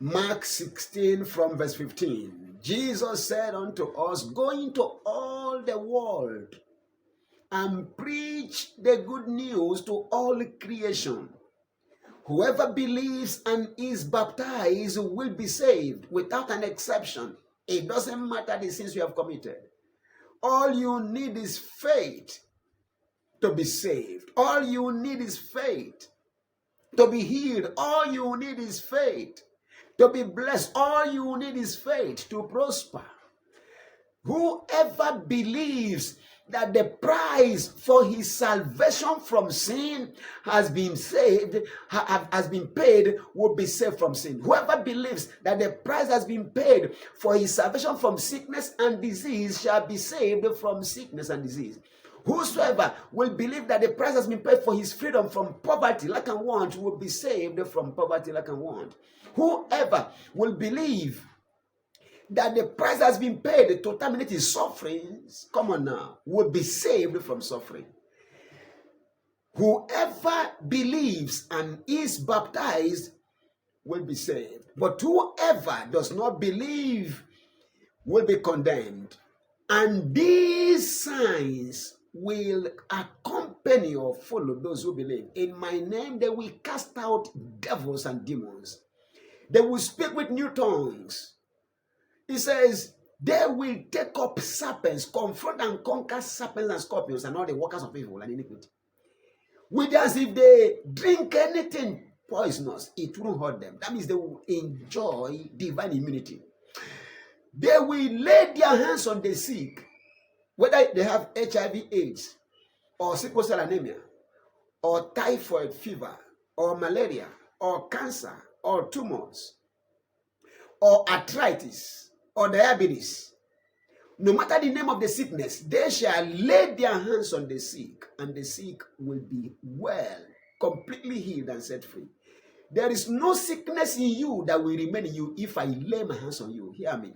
Mark 16 from verse 15. Jesus said unto us, go into all the world and preach the good news to all creation. Whoever believes and is baptized will be saved without an exception. It doesn't matter the sins you have committed. All you need is faith to be saved. All you need is faith to be healed. All you need is faith to be blessed. All you need is faith to prosper. Whoever believes that the price for his salvation from sin has been paid, will be saved from sin. Whoever believes that the price has been paid for his salvation from sickness and disease shall be saved from sickness and disease. Whosoever will believe that the price has been paid for his freedom from poverty, lack and want, will be saved from poverty, lack and want. Whoever will believe that the price has been paid to terminate his sufferings, come on now, will be saved from suffering. Whoever believes and is baptized will be saved. But whoever does not believe will be condemned. And these signs will accompany or follow those who believe. In my name, they will cast out devils and demons. They will speak with new tongues. He says, they will take up serpents, confront and conquer serpents and scorpions and all the workers of evil and iniquity. With us, if they drink anything poisonous, it won't hurt them. That means they will enjoy divine immunity. They will lay their hands on the sick, whether they have HIV, AIDS, or sickle cell anemia, or typhoid fever, or malaria, or cancer, or tumors, or arthritis, or diabetes. No matter the name of the sickness, they shall lay their hands on the sick, and the sick will be well, completely healed and set free. There is no sickness in you that will remain in you if I lay my hands on you. Hear me.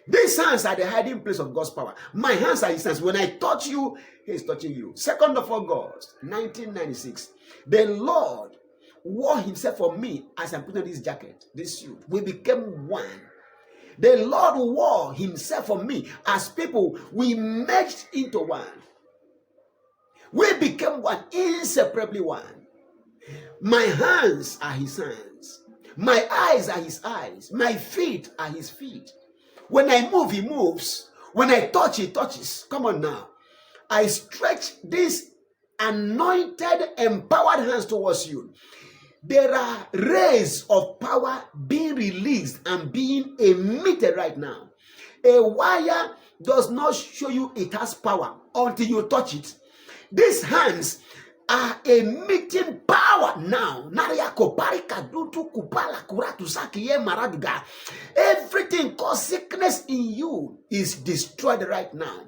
These hands are the hiding place of God's power. My hands are his hands. When I touch you, he is touching you. 2nd of August, 1996, the Lord wore himself for me as I put on this jacket, this suit. We became one. The Lord wore himself for me as people. We merged into one. We became one, inseparably one. My hands are his hands. My eyes are his eyes. My feet are his feet. When I move, he moves. When I touch, he touches. Come on now. I stretch these anointed, empowered hands towards you. There are rays of power being released and being emitted right now. A wire does not show you it has power until you touch it. These hands are emitting power now. Everything called sickness in you is destroyed right now.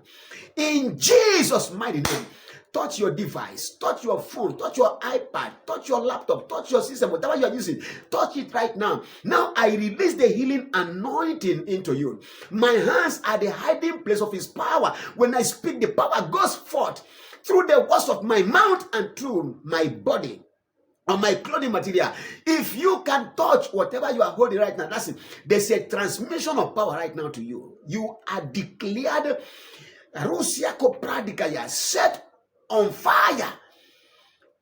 In Jesus' mighty name. Touch your device, touch your phone, touch your iPad, touch your laptop, touch your system, whatever you are using. Touch it right now. Now I release the healing anointing into you. My hands are the hiding place of his power. When I speak, the power goes forth through the words of my mouth and through my body or my clothing material. If you can touch whatever you are holding right now, that's it. There's a transmission of power right now to you. You are declared set on fire.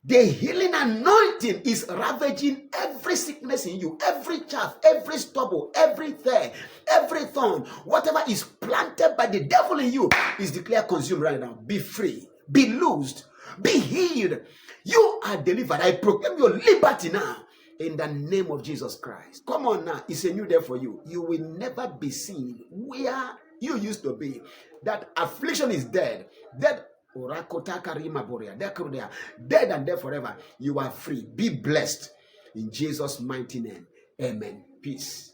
The healing anointing is ravaging every sickness in you, every chaff, every stubble, every thorn, every thorn, whatever is planted by the devil in you is declared consumed right now. Be free, be loosed, be healed. You are delivered. I proclaim your liberty now in the name of Jesus Christ. Come on now, it's a new day for you. You will never be seen where you used to be. That affliction is dead. Dead and dead forever. You are free. Be blessed in Jesus' mighty name. Amen. Peace.